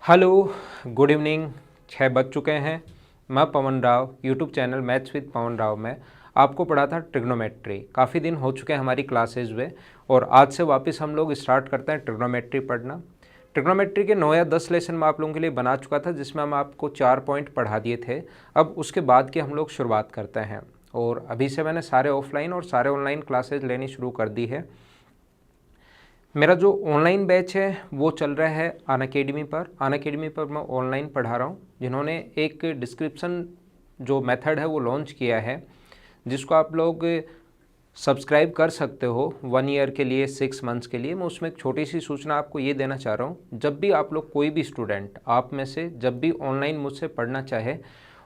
Hello, good evening. 6 बज चुके हैं। मैं Pawan Rao, YouTube channel maths with Pawan Rao में आपको पढ़ा था ट्रिग्नोमेट्री। काफ़ी दिन हो चुके हैं हमारी क्लासेज में और आज से वापस हम लोग स्टार्ट करते हैं ट्रिग्नोमेट्री पढ़ना। ट्रिग्नोमेट्री के 9 या 10 लेसन मैं आप लोगों के लिए बना चुका था, जिसमें हम आपको 4 पॉइंट पढ़ा दिए थे। अब उसके बाद की हम लोग शुरुआत करते हैं और अभी से मैंने सारे ऑफलाइन और सारे ऑनलाइन क्लासेज लेनी शुरू कर दी है। मेरा जो ऑनलाइन बैच है वो चल रहा है अनअकैडमी पर मैं ऑनलाइन पढ़ा रहा हूँ। जिन्होंने एक डिस्क्रिप्शन जो मेथड है वो लॉन्च किया है, जिसको आप लोग सब्सक्राइब कर सकते हो 1 ईयर के लिए, 6 मंथ्स के लिए। मैं उसमें एक छोटी सी सूचना आपको ये देना चाह रहा हूँ, जब भी आप लोग कोई भी स्टूडेंट आप में से जब भी ऑनलाइन मुझसे पढ़ना चाहे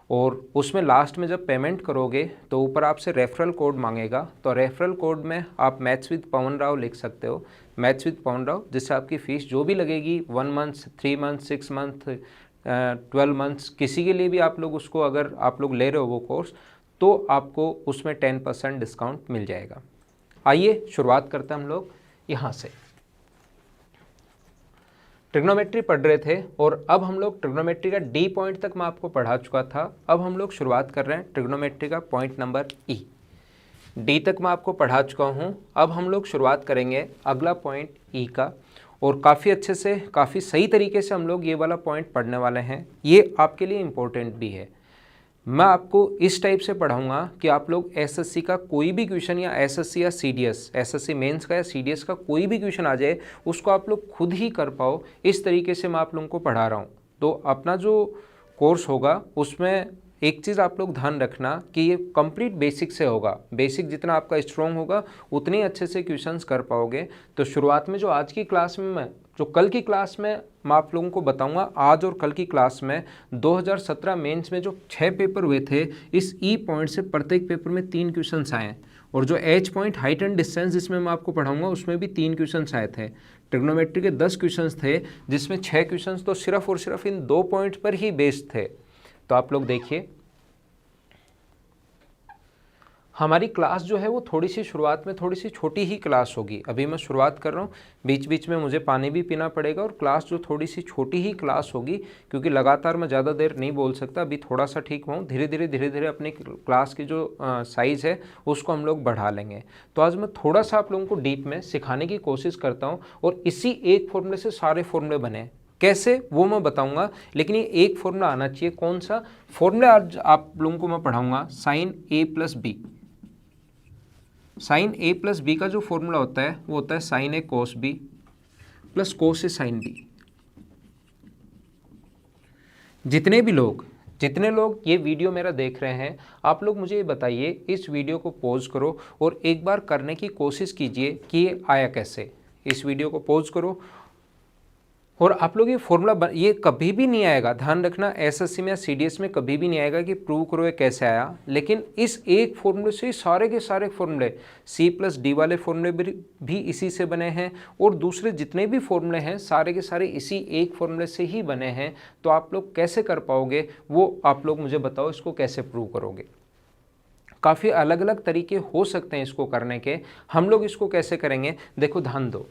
और उसमें लास्ट में जब पेमेंट करोगे तो ऊपर आपसे रेफरल कोड मांगेगा, तो रेफरल कोड में आप मैथ्स विद पवन राव लिख सकते हो, मैथ्स विद पवन राव, जिससे आपकी फ़ीस जो भी लगेगी 1 मंथ, 3 मंथ, 6 मंथ, 12 मंथ्स, किसी के लिए भी आप लोग उसको अगर आप लोग ले रहे हो वो कोर्स, तो आपको उसमें 10% डिस्काउंट मिल जाएगा। आइए शुरुआत करते हैं हम लोग यहाँ से। ट्रिग्नोमेट्री पढ़ रहे थे और अब हम लोग ट्रिग्नोमेट्री का डी पॉइंट तक मैं आपको पढ़ा चुका था। अब हम लोग शुरुआत कर रहे हैं ट्रिग्नोमेट्री का पॉइंट नंबर ई। डी तक मैं आपको पढ़ा चुका हूँ। अब हम लोग शुरुआत करेंगे अगला पॉइंट ई का, और काफ़ी अच्छे से, काफ़ी सही तरीके से हम लोग ये वाला पॉइंट पढ़ने वाले हैं। ये आपके लिए इम्पोर्टेंट भी है। मैं आपको इस टाइप से पढ़ाऊंगा कि आप लोग एसएससी का कोई भी क्वेश्चन या एसएससी या सीडीएस, एसएससी मेंस का या सीडीएस का कोई भी क्वेश्चन आ जाए उसको आप लोग खुद ही कर पाओ। इस तरीके से मैं आप लोगों को पढ़ा रहा हूँ। तो अपना जो कोर्स होगा उसमें एक चीज़ आप लोग ध्यान रखना कि ये कंप्लीट बेसिक से होगा। बेसिक जितना आपका स्ट्रॉन्ग होगा उतनी अच्छे से क्वेश्चंस कर पाओगे। तो शुरुआत में जो आज की क्लास में जो कल की क्लास में मैं आप लोगों को बताऊंगा, आज और कल की क्लास में 2017 मेंस में जो 6 पेपर हुए थे, इस ई पॉइंट से प्रत्येक पेपर में 3 क्वेश्चंस आए हैं। और जो H point height and distance जिसमें मैं आपको पढ़ाऊंगा उसमें भी 3 क्वेश्चंस आए थे। ट्रिग्नोमेट्री के 10 क्वेश्चंस थे, जिसमें 6 क्वेश्चंस तो सिर्फ और सिर्फ इन 2 पॉइंट पर ही बेस्ड थे। तो आप लोग देखिए, हमारी क्लास जो है वो थोड़ी सी शुरुआत में थोड़ी सी छोटी ही क्लास होगी। अभी मैं शुरुआत कर रहा हूँ, बीच बीच में मुझे पानी भी पीना पड़ेगा, और क्लास जो थोड़ी सी छोटी ही क्लास होगी, क्योंकि लगातार मैं ज़्यादा देर नहीं बोल सकता। अभी थोड़ा सा ठीक हूँ, धीरे धीरे अपनी क्लास की जो साइज़ है उसको हम लोग बढ़ा लेंगे। तो आज मैं थोड़ा सा आप लोगों को डीप में सिखाने की कोशिश करता हूँ, और इसी एक फॉर्मूले से सारे फॉर्मूले बने, कैसे वो मैं बताऊंगा। लेकिन ये एक फॉर्मूला आना चाहिए। कौन सा फॉर्मूला आज आप लोगों को मैं पढ़ाऊंगा? साइन ए प्लस बी। साइन ए प्लस बी का जो फॉर्मूला होता है वो होता है साइन ए कोस बी प्लस कोस ए साइन बी। जितने लोग ये वीडियो मेरा देख रहे हैं, आप लोग मुझे ये बताइए, इस वीडियो को पॉज करो और एक बार करने की कोशिश कीजिए कि ये आया कैसे। इस वीडियो को पॉज करो और आप लोग ये फॉर्मूला ये कभी भी नहीं आएगा, ध्यान रखना, एसएससी में या सीडीएस में कभी भी नहीं आएगा कि प्रूव करो ये कैसे आया। लेकिन इस एक फॉर्मूले से सारे के सारे फॉर्मूले, सी प्लस डी वाले फॉर्मूले भी इसी से बने हैं, और दूसरे जितने भी फॉर्मूले हैं सारे के सारे इसी एक फॉर्मूले से ही बने हैं। तो आप लोग कैसे कर पाओगे वो आप लोग मुझे बताओ, इसको कैसे प्रूव करोगे। काफ़ी अलग अलग तरीके हो सकते हैं इसको करने के। हम लोग इसको कैसे करेंगे, देखो ध्यान दो।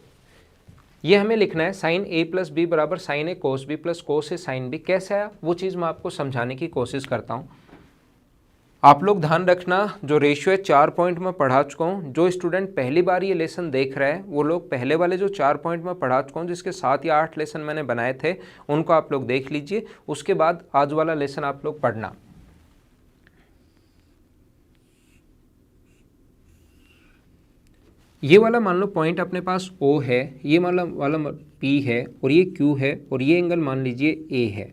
ये हमें लिखना है साइन ए प्लस बी बराबर साइन ए कोस बी प्लस कोस ए साइन बी। कैसे आया वो चीज़ मैं आपको समझाने की कोशिश करता हूँ। आप लोग ध्यान रखना, जो रेशियो है 4 पॉइंट में पढ़ा चुका हूँ। जो स्टूडेंट पहली बार ये लेसन देख रहा है वो लोग पहले वाले जो 4 पॉइंट में पढ़ा चुका हूँ, जिसके 7 या 8 लेसन मैंने बनाए थे, उनको आप लोग देख लीजिए। उसके बाद आज वाला लेसन आप लोग पढ़ना। ये वाला मान लो पॉइंट अपने पास O है, ये वाला P है, और ये Q है, और ये एंगल मान लीजिए A है,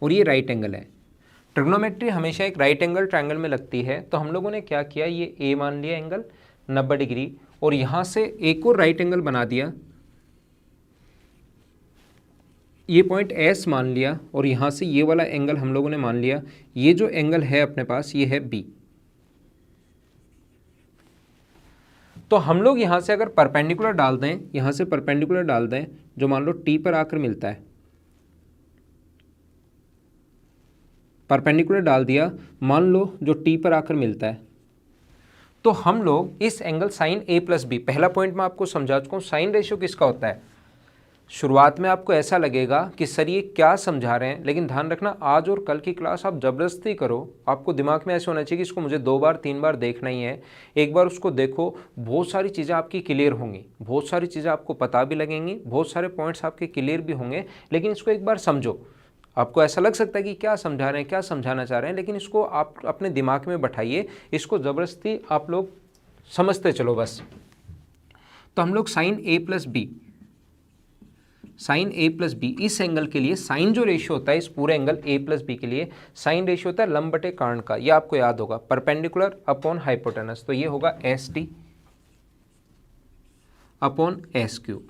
और ये राइट एंगल है। ट्रिग्नोमेट्री हमेशा एक राइट एंगल ट्रायंगल में लगती है। तो हम लोगों ने क्या किया, ये A मान लिया एंगल 90 डिग्री, और यहाँ से एक और राइट एंगल बना दिया, ये पॉइंट S मान लिया, और यहाँ से ये वाला एंगल हम लोगों ने मान लिया। ये जो एंगल है अपने पास ये है B। तो हम लोग यहाँ से अगर परपेंडिकुलर डाल दें, यहाँ से परपेंडिकुलर डाल दें, जो मान लो T पर आकर मिलता है, परपेंडिकुलर डाल दिया, मान लो जो T पर आकर मिलता है, तो हम लोग इस angle sine A plus B, पहला पॉइंट मैं आपको समझा चुका हूँ। साइन रेशियो किसका होता है? शुरुआत में आपको ऐसा लगेगा कि सर ये क्या समझा रहे हैं, लेकिन ध्यान रखना आज और कल की क्लास आप ज़बरदस्ती करो, आपको दिमाग में ऐसे होना चाहिए कि इसको मुझे 2 बार 3 बार देखना ही है। एक बार उसको देखो, बहुत सारी चीज़ें आपकी क्लियर होंगी, बहुत सारी चीज़ें आपको पता भी लगेंगी, बहुत सारे पॉइंट्स आपके क्लियर भी होंगे, लेकिन इसको एक बार समझो। आपको ऐसा लग सकता है कि क्या समझा रहे हैं, क्या समझाना चाह रहे हैं, लेकिन इसको आप अपने दिमाग में बैठाइए, इसको ज़बरदस्ती आप लोग समझते चलो बस। तो हम लोग साइन ए प्लस बी, साइन ए प्लस बी, इस एंगल के लिए साइन जो रेशियो होता है इस पूरे एंगल ए प्लस बी के लिए साइन रेशियो होता है लंब बटे कर्ण का। ये आपको याद होगा, परपेंडिकुलर अपॉन हाइपोटेनस, तो ये होगा S T upon S cube.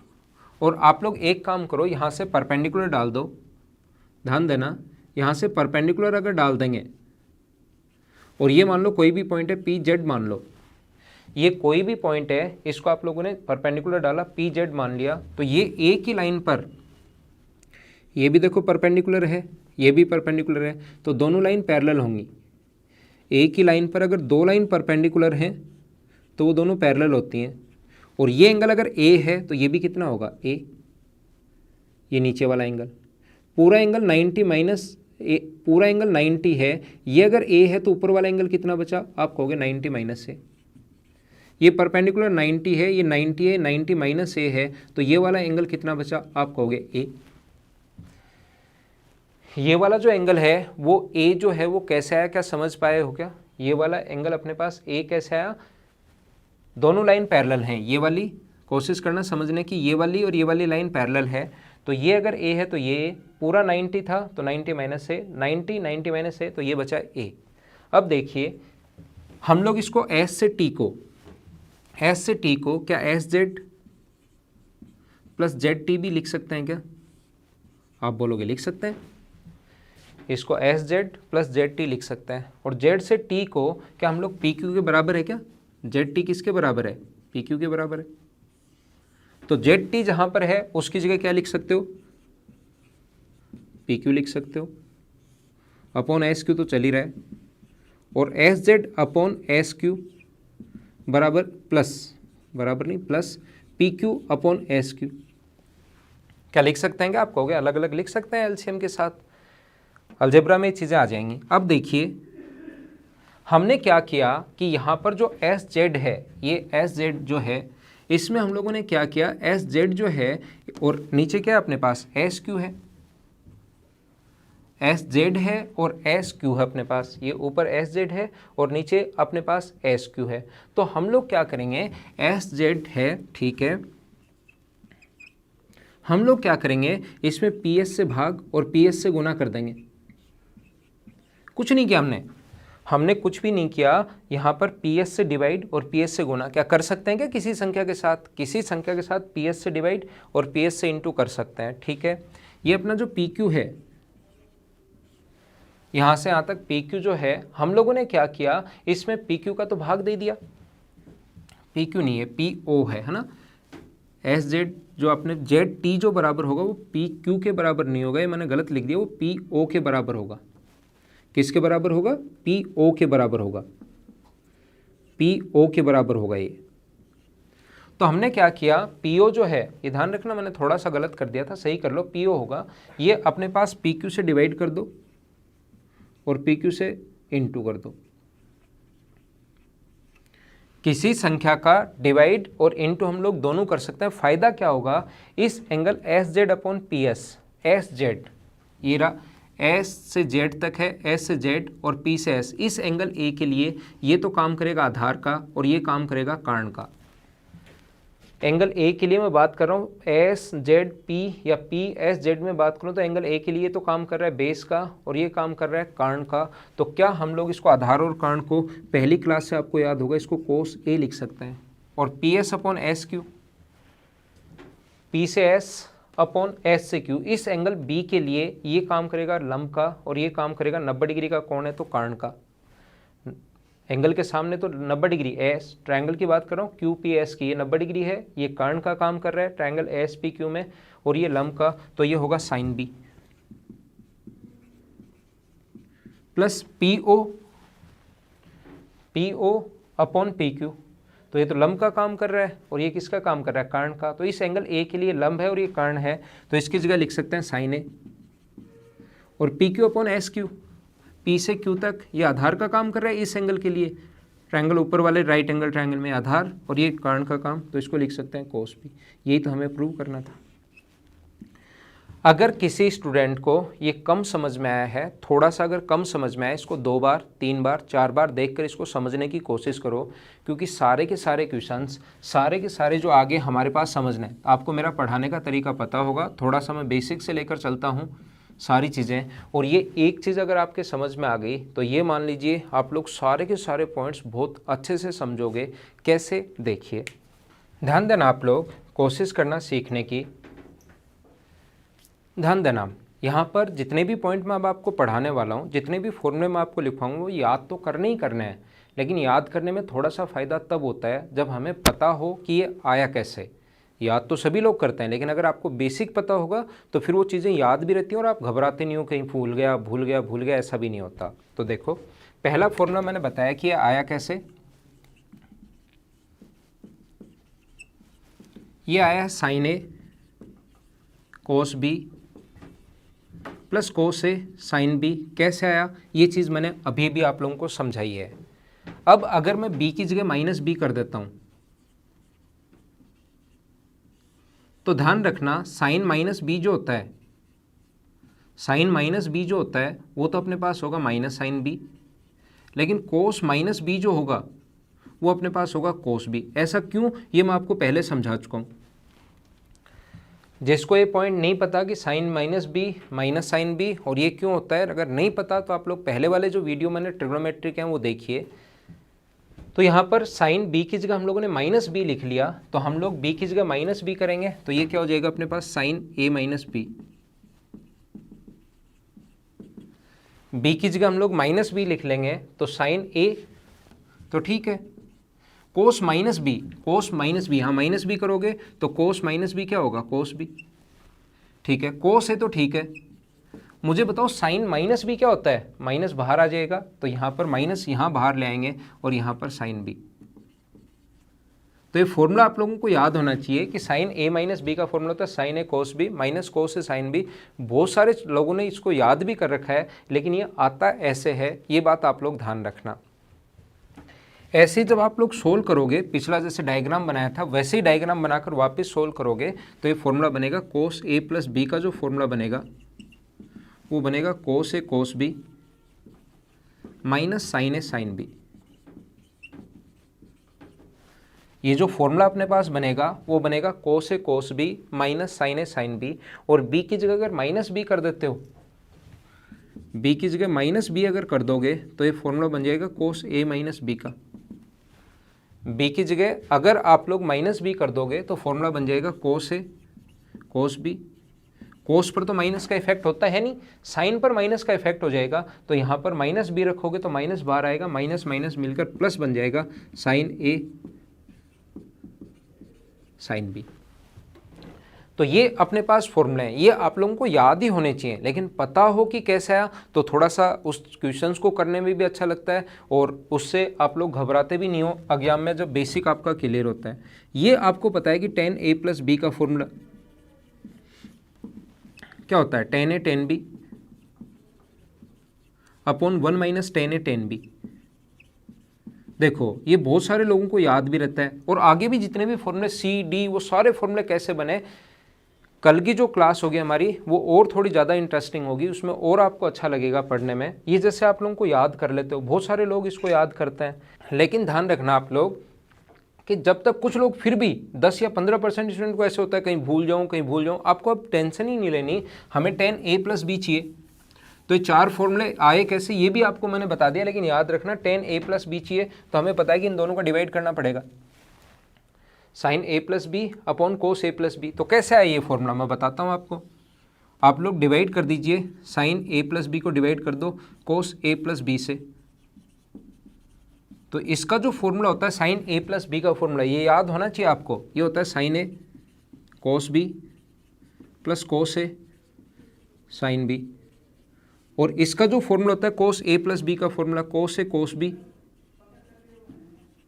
और आप लोग एक काम करो, यहाँ से परपेंडिकुलर डाल दो, ध्यान देना, यहाँ से परपेंडिकुलर अगर डाल देंगे और ये मान लो कोई भी पॉइंट है पी जेड मान लो, ये कोई भी पॉइंट है, इसको आप लोगों ने परपेंडिकुलर डाला, पी जेड मान लिया, तो ये ए की लाइन पर, ये भी देखो परपेंडिकुलर है, ये भी परपेंडिकुलर है, तो दोनों लाइन पैरेलल होंगी। ए की लाइन पर अगर 2 लाइन परपेंडिकुलर हैं तो वो दोनों पैरेलल होती हैं। और ये एंगल अगर ए है तो ये भी कितना होगा ए, ये नीचे वाला एंगल, पूरा एंगल 90 माइनस ए, पूरा एंगल 90 है, ये अगर ए है तो ऊपर वाला एंगल कितना बचा, आप कहोगे 90 माइनस ए। ये परपेंडिकुलर 90 है, ये 90 है, 90 माइनस ए है, तो ये वाला एंगल कितना बचा, आप कहोगे ए। ये वाला जो एंगल है वो ए जो है वो कैसे आया, क्या समझ पाए हो क्या? ये वाला एंगल अपने पास ए कैसे आया, दोनों लाइन पैरेलल हैं, ये वाली कोशिश करना समझने की, ये वाली और ये वाली लाइन पैरेलल है, तो ये अगर ए है तो ये पूरा 90 था तो 90 माइनस ए, 90 माइनस ए, तो ये बचा ए। अब देखिए हम लोग इसको एस से टी को क्या S Z plus Z T भी लिख सकते हैं क्या? आप बोलोगे लिख सकते हैं, इसको S Z plus Z T लिख सकते हैं। और जेड से टी को क्या हम लोग पी क्यू के बराबर है क्या? जेड टी किसके बराबर है, पी क्यू के बराबर है, तो जेड टी जहां पर है उसकी जगह क्या लिख सकते हो, पी क्यू लिख सकते हो, अपॉन एस क्यू तो चल ही रहा है, और S Z upon S Q बराबर प्लस, बराबर नहीं plus P Q upon S Q. क्या लिख सकते हैं क्या? आप कहोगे अलग अलग लिख सकते हैं एलसीएम के साथ, अलजेब्रा में ये चीज़ें आ जाएंगी। अब देखिए हमने क्या किया कि यहाँ पर जो एस जेड है, ये एस जेड जो है, इसमें हम लोगों ने क्या किया, एस जेड जो है और नीचे क्या है अपने पास एस क्यू है, एस जेड है और एस क्यू है अपने पास, ये ऊपर एस जेड है और नीचे अपने पास एस क्यू है। तो हम लोग क्या करेंगे, एस जेड है, ठीक है, हम लोग क्या करेंगे इसमें पी एस से भाग और पी एस से गुना कर देंगे। कुछ नहीं किया हमने कुछ भी नहीं किया, यहाँ पर पी एस से डिवाइड और पी एस से गुना। क्या कर सकते हैं क्या किसी संख्या के साथ, किसी संख्या के साथ पी एस से डिवाइड और पी एस से इंटू कर सकते हैं, ठीक है। ये अपना जो पी क्यू है, यहाँ से यहाँ तक पी क्यू जो है, हम लोगों ने क्या किया, इसमें पी क्यू का तो भाग दे दिया, पी क्यू नहीं है पी ओ है ना, एस जेड जो आपने जेड टी जो बराबर होगा वो पी क्यू के बराबर नहीं होगा, ये मैंने गलत लिख दिया, वो पी ओ के बराबर होगा। किसके बराबर होगा, पी ओ के बराबर होगा, पी ओ के बराबर होगा ये। तो हमने क्या किया, पी ओ जो है, ये ध्यान रखना मैंने थोड़ा सा गलत कर दिया था, सही कर लो, पी ओ होगा, ये अपने पास पी क्यू से डिवाइड कर दो और पी क्यू से इंटू कर दो। किसी संख्या का डिवाइड और इंटू हम लोग दोनों कर सकते हैं। फायदा क्या होगा, इस angle S Z upon P S, S Z ये रहा, एस से जेड तक है, एस से जेड और पी से एस, इस एंगल ए के लिए ये तो काम करेगा आधार का और ये काम करेगा कर्ण का। एंगल ए के लिए मैं बात कर रहा हूँ, एस जेड पी या पी एस जेड में बात करूँ तो एंगल ए के लिए तो काम कर रहा है बेस का और ये काम कर रहा है कर्ण का। तो क्या हम लोग इसको आधार और कर्ण को पहली क्लास से आपको याद होगा, इसको कोस ए लिख सकते हैं, और P S upon S Q, P से एस अपॉन एस से क्यू, इस एंगल बी के लिए ये काम करेगा लंब का और ये काम करेगा 90 डिग्री का कोण है तो कर्ण का। एंगल के सामने तो 90 डिग्री, एस ट्रायंगल की बात कर रहा हूँ, क्यू पी एस की, ये 90 डिग्री है, ये कर्ण का काम कर रहा है ट्रायंगल एस पी क्यू में, और ये लंब का, तो ये होगा sine B plus P O upon P Q. तो ये तो लंब का काम कर रहा है और ये किसका काम कर रहा है, कर्ण का। तो इस एंगल ए के लिए लंब है और ये कर्ण है, तो इसकी जगह लिख सकते हैं साइन ए। और P Q upon S Q, P से क्यू तक ये आधार का काम कर रहा है इस एंगल के लिए, ट्रायंगल ऊपर वाले राइट एंगल ट्रायंगल में आधार, और ये कर्ण का काम, तो इसको लिख सकते हैं कोस पी। यही तो हमें प्रूव करना था। अगर किसी स्टूडेंट को ये कम समझ में आया है, थोड़ा सा अगर कम समझ में आया, इसको 2 बार 3 बार 4 बार देखकर इसको समझने की कोशिश करो, क्योंकि सारे के सारे क्वेश्चंस, सारे के सारे जो आगे हमारे पास समझना है, आपको मेरा पढ़ाने का तरीका पता होगा, थोड़ा सा मैं बेसिक से लेकर चलता हूँ सारी चीज़ें। और ये एक चीज़ अगर आपके समझ में आ गई तो ये मान लीजिए आप लोग सारे के सारे पॉइंट्स बहुत अच्छे से समझोगे। कैसे, देखिए, ध्यान देना, आप लोग कोशिश करना सीखने की, ध्यान देना। यहाँ पर जितने भी पॉइंट मैं अब आपको पढ़ाने वाला हूँ, जितने भी फॉर्मूले मैं आपको लिखवाऊंगा, वो याद तो करने ही करने हैं, लेकिन याद करने में थोड़ा सा फ़ायदा तब होता है जब हमें पता हो कि ये आया कैसे। याद तो सभी लोग करते हैं, लेकिन अगर आपको बेसिक पता होगा तो फिर वो चीज़ें याद भी रहती हैं और आप घबराते नहीं हो कहीं भूल गया भूल गया भूल गया, ऐसा भी नहीं होता। तो देखो, पहला फॉर्मूला मैंने बताया कि ये आया कैसे, ये आया है साइन ए कोस बी प्लस कोस ए साइन बी। कैसे आया, ये चीज़ मैंने अभी भी आप लोगों को समझाई है। अब अगर मैं बी की जगह माइनस बी कर देता हूँ, तो ध्यान रखना, साइन माइनस बी जो होता है, साइन माइनस बी जो होता है वो तो अपने पास होगा माइनस साइन बी, लेकिन कोस माइनस बी जो होगा वो अपने पास होगा कोस बी। ऐसा क्यों, ये मैं आपको पहले समझा चुका हूँ। जिसको ये पॉइंट नहीं पता कि sine minus B minus sine B और ये क्यों होता है, अगर नहीं पता तो आप लोग पहले वाले जो वीडियो मैंने ट्रिग्नोमेट्री के हैं वो देखिए। तो यहाँ पर साइन बी की जगह हम लोगों ने माइनस बी लिख लिया, तो हम लोग बी की जगह माइनस बी करेंगे, तो ये क्या हो जाएगा अपने पास, साइन ए माइनस बी। बी की जगह हम लोग माइनस बी लिख लेंगे तो साइन ए, तो ठीक है। Cos minus B, cos minus B, हाँ माइनस बी करोगे तो कोस माइनस बी क्या होगा, कोस बी। ठीक है, कोस है तो ठीक है। मुझे बताओ साइन माइनस बी क्या होता है, माइनस बाहर आ जाएगा, तो यहाँ पर माइनस यहाँ बाहर ले आएंगे और यहाँ पर साइन बी। तो ये फॉर्मूला आप लोगों को याद होना चाहिए कि साइन ए माइनस बी का फॉर्मूला होता है साइन ए कोस बी माइनस कोस ए साइन बी। बहुत सारे लोगों ने इसको याद भी कर रखा है, लेकिन ये आता ऐसे है, ये बात आप लोग ध्यान रखना। ऐसे जब आप लोग सोल्व करोगे, पिछला जैसे डायग्राम बनाया था वैसे ही डायग्राम बनाकर वापस सोल्व करोगे, तो ये फॉर्मूला बनेगा कोस ए प्लस बी का जो फॉर्मूला बनेगा वो बनेगा कोस ए कोस बी माइनस साइन ए साइन बी। ये जो फॉर्मूला अपने पास बनेगा वो बनेगा कोस ए कोस बी माइनस साइन ए साइन बी। और बी की जगह अगर माइनस बी कर देते हो, बी की जगह माइनस बी अगर कर दोगे तो ये फॉर्मूला बन जाएगा कोस ए माइनस बी का। बी की जगह अगर आप लोग माइनस बी कर दोगे तो फॉर्मूला बन जाएगा कोस ए कोस बी। कोस पर तो माइनस का इफेक्ट होता है नहीं, साइन पर माइनस का इफेक्ट हो जाएगा, तो यहाँ पर माइनस बी रखोगे तो माइनस बाहर आएगा, माइनस माइनस मिलकर प्लस बन जाएगा साइन ए साइन बी। तो ये अपने पास फॉर्मूले हैं, ये आप लोगों को याद ही होने चाहिए, लेकिन पता हो कि कैसे आया तो थोड़ा सा उस क्वेश्चंस को करने में भी अच्छा लगता है और उससे आप लोग घबराते भी नहीं हो एग्जाम में जब बेसिक आपका क्लियर होता है। ये आपको पता है कि tan a प्लस बी का फॉर्मूला क्या होता है, tan a tan b upon 1 minus tan a tan b। देखो ये बहुत सारे लोगों को याद भी रहता है, और आगे भी जितने भी फॉर्मूले सी डी वो सारे फॉर्मूले कैसे बने, कल की जो क्लास होगी हमारी वो और थोड़ी ज़्यादा इंटरेस्टिंग होगी, उसमें और आपको अच्छा लगेगा पढ़ने में। ये जैसे आप लोगों को याद कर लेते हो, बहुत सारे लोग इसको याद करते हैं, लेकिन ध्यान रखना आप लोग कि जब तक कुछ लोग फिर भी 10 या 15% स्टूडेंट को ऐसे होता है कहीं भूल जाऊँ, आपको अब टेंशन ही नहीं लेनी। हमें tan a प्लस बी चाहिए, तो ये 4 फॉर्मूले आए कैसे ये भी आपको मैंने बता दिया, लेकिन याद रखना tan a प्लस बी चाहिए तो हमें पता है कि इन दोनों का डिवाइड करना पड़ेगा, साइन ए प्लस बी अपॉन कोस ए प्लस बी। तो कैसे आया ये फॉर्मूला मैं बताता हूँ आपको। आप लोग डिवाइड कर दीजिए, साइन ए प्लस बी को डिवाइड कर दो कोस ए प्लस बी से। तो इसका जो फॉर्मूला होता है साइन ए प्लस बी का फॉर्मूला, ये याद होना चाहिए आपको, ये होता है साइन ए कोस बी प्लस कोस ए साइन बी। और इसका जो फॉर्मूला होता है कोस ए प्लस बी का फॉर्मूला, कोस ए कोस बी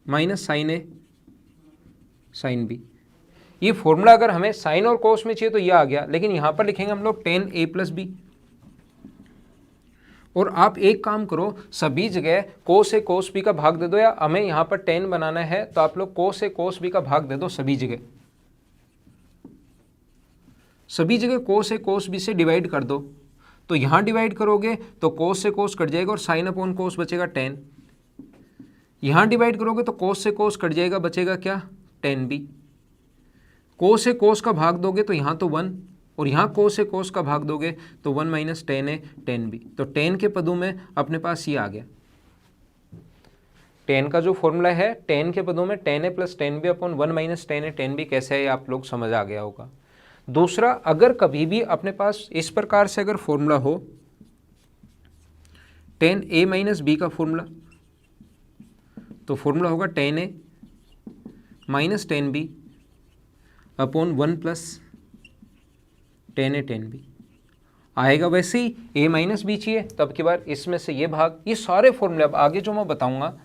माइनस साइन ए साइन बी। ये फॉर्मूला अगर हमें साइन और कोस में चाहिए तो ये आ गया, लेकिन यहाँ पर लिखेंगे हम लोग टेन ए प्लस बी। और आप एक काम करो, सभी जगह कोस ए कोस बी का भाग दे दो, या हमें यहाँ पर टेन बनाना है तो आप लोग कोस ए कोस बी का भाग दे दो सभी जगह। सभी जगह कोस ए कोस बी से डिवाइड कर दो, तो यहाँ डिवाइड करोगे तो कोस से कोस कट जाएगा और साइन अपॉन कोस बचेगा टेन। यहाँ डिवाइड करोगे तो कोस से कोस कट जाएगा, बचेगा क्या, टेन बी। कोस से कोस का भाग दोगे तो यहाँ तो 1, और यहाँ कोस से कोस का भाग दोगे तो 1 minus tan A tan B. तो टेन के पदों में अपने पास ये आ गया। टेन का जो फॉर्मूला है, टेन के पदों में tan A plus tan B upon 1 minus tan A tan B कैसे है, आप लोग समझ आ गया होगा। दूसरा, अगर कभी भी अपने पास इस प्रकार से अगर फॉर्मूला हो, टेन ए माइनस बी का फॉर्मूला, तो फॉर्मूला होगा tan A minus tan B upon 1 plus tan A tan B आएगा। वैसे ही ए माइनस बी चाहिए, तब की बार इसमें से ये भाग, ये सारे फॉर्मूले अब आगे जो मैं बताऊंगा,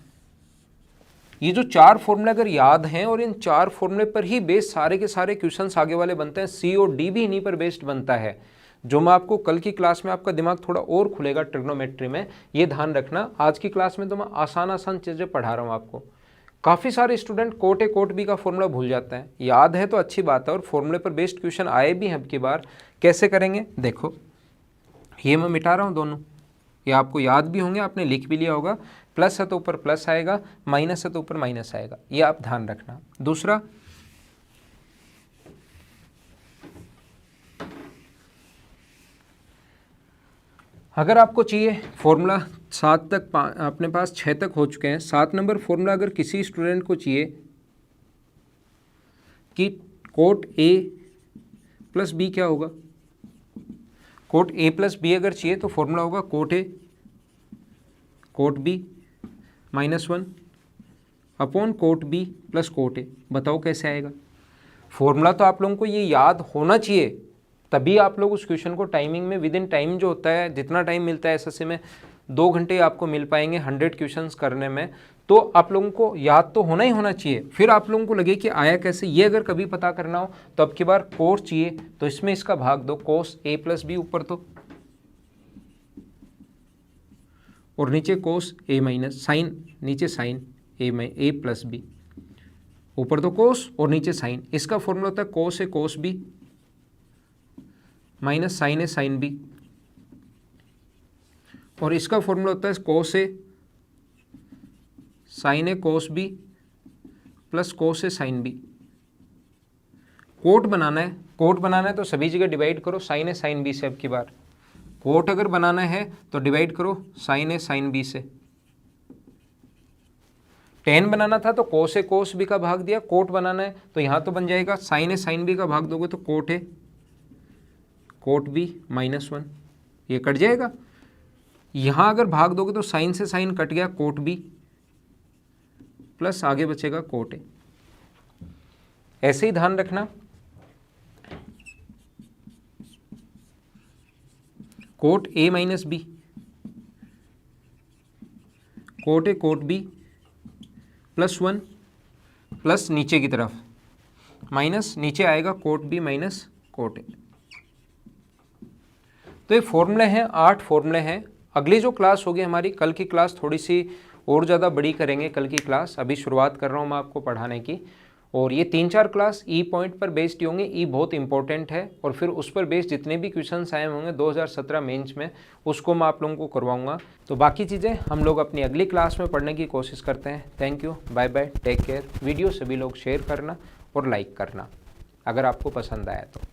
ये जो चार फॉर्मूले अगर याद हैं और इन चार फॉर्मूले पर ही बेस्ड सारे के सारे क्वेश्चंस आगे वाले बनते हैं। सी और डी भी इन्हीं पर बेस्ड बनता है। जो मैं आपको कल की क्लास में, आपका दिमाग थोड़ा और खुलेगा ट्रिग्नोमेट्री में, ये ध्यान रखना। आज की क्लास में तो मैं आसान आसान चीज़ें पढ़ा रहा हूँ आपको। काफ़ी सारे student cot A cot B का फॉर्मूला भूल जाते हैं। याद है तो अच्छी बात है, और फॉर्मूले पर बेस्ड क्वेश्चन आए भी हैं अब की बार। कैसे करेंगे देखो, ये मैं मिटा रहा हूँ दोनों, ये आपको याद भी होंगे, आपने लिख भी लिया होगा। प्लस है तो ऊपर प्लस आएगा, माइनस है तो ऊपर माइनस आएगा, ये आप ध्यान रखना। दूसरा, अगर आपको चाहिए फॉर्मूला 7 तक, अपने पास 6 तक हो चुके हैं, 7 नंबर फॉर्मूला अगर किसी स्टूडेंट को चाहिए कि कोट ए प्लस बी क्या होगा, कोट ए प्लस बी अगर चाहिए तो फॉर्मूला होगा cot A cot B minus 1 upon cot B plus cot A. बताओ कैसे आएगा। फॉर्मूला तो आप लोगों को ये याद होना चाहिए, तभी आप लोग उस क्वेश्चन को टाइमिंग में, विद इन टाइम जो होता है, जितना टाइम मिलता है एसएससी में 2 घंटे आपको मिल पाएंगे 100 क्वेश्चंस करने में, तो आप लोगों को याद तो होना ही होना चाहिए। फिर आप लोगों को लगे कि आया कैसे, ये अगर कभी पता करना हो तो अब की बार कोस चाहिए तो इसमें इसका भाग दो, कोस ए प्लस बी ऊपर तो, और नीचे कोस ए माइनस साइन, नीचे साइन ए प्लस बी, ऊपर तो कोस और नीचे साइन। इसका फॉर्मूला होता है कोस ए कोस बी माइनस साइन ए साइन बी, और इसका फॉर्मूला होता है कोस ए साइन ए कोस बी प्लस कोस ए साइन बी। कोट बनाना है, कोट बनाना है तो सभी जगह डिवाइड करो साइन ए साइन बी से। अब की बार कोट अगर बनाना है तो डिवाइड करो साइन ए साइन बी से। टेन बनाना था तो कोस ए कोस बी का भाग दिया, कोट बनाना है तो यहाँ तो बन जाएगा साइन ए साइन बी का भाग दोगे तो cot A cot B minus 1, ये कट जाएगा। यहाँ अगर भाग दोगे तो साइन से साइन कट गया, कोट बी प्लस आगे बचेगा कोट ए। ऐसे ही ध्यान रखना, cot A minus B, cot A cot B plus 1 plus नीचे की तरफ माइनस, नीचे आएगा cot B minus cot A. तो ये फॉर्मूले हैं, 8 फॉर्मूले हैं। अगली जो क्लास होगी हमारी, कल की क्लास थोड़ी सी और ज़्यादा बड़ी करेंगे। कल की क्लास अभी शुरुआत कर रहा हूँ मैं आपको पढ़ाने की, और ये 3-4 क्लास ई पॉइंट पर बेस्ड होंगे। ई बहुत इंपॉर्टेंट है, और फिर उस पर बेस्ड जितने भी क्वेश्चंस आए होंगे 2017 मेंस में, उसको मैं आप लोगों को करवाऊंगा। तो बाकी चीज़ें हम लोग अपनी अगली क्लास में पढ़ने की कोशिश करते हैं। Thank you, bye bye, take care. Video सभी लोग शेयर करना और लाइक करना अगर आपको पसंद आया तो।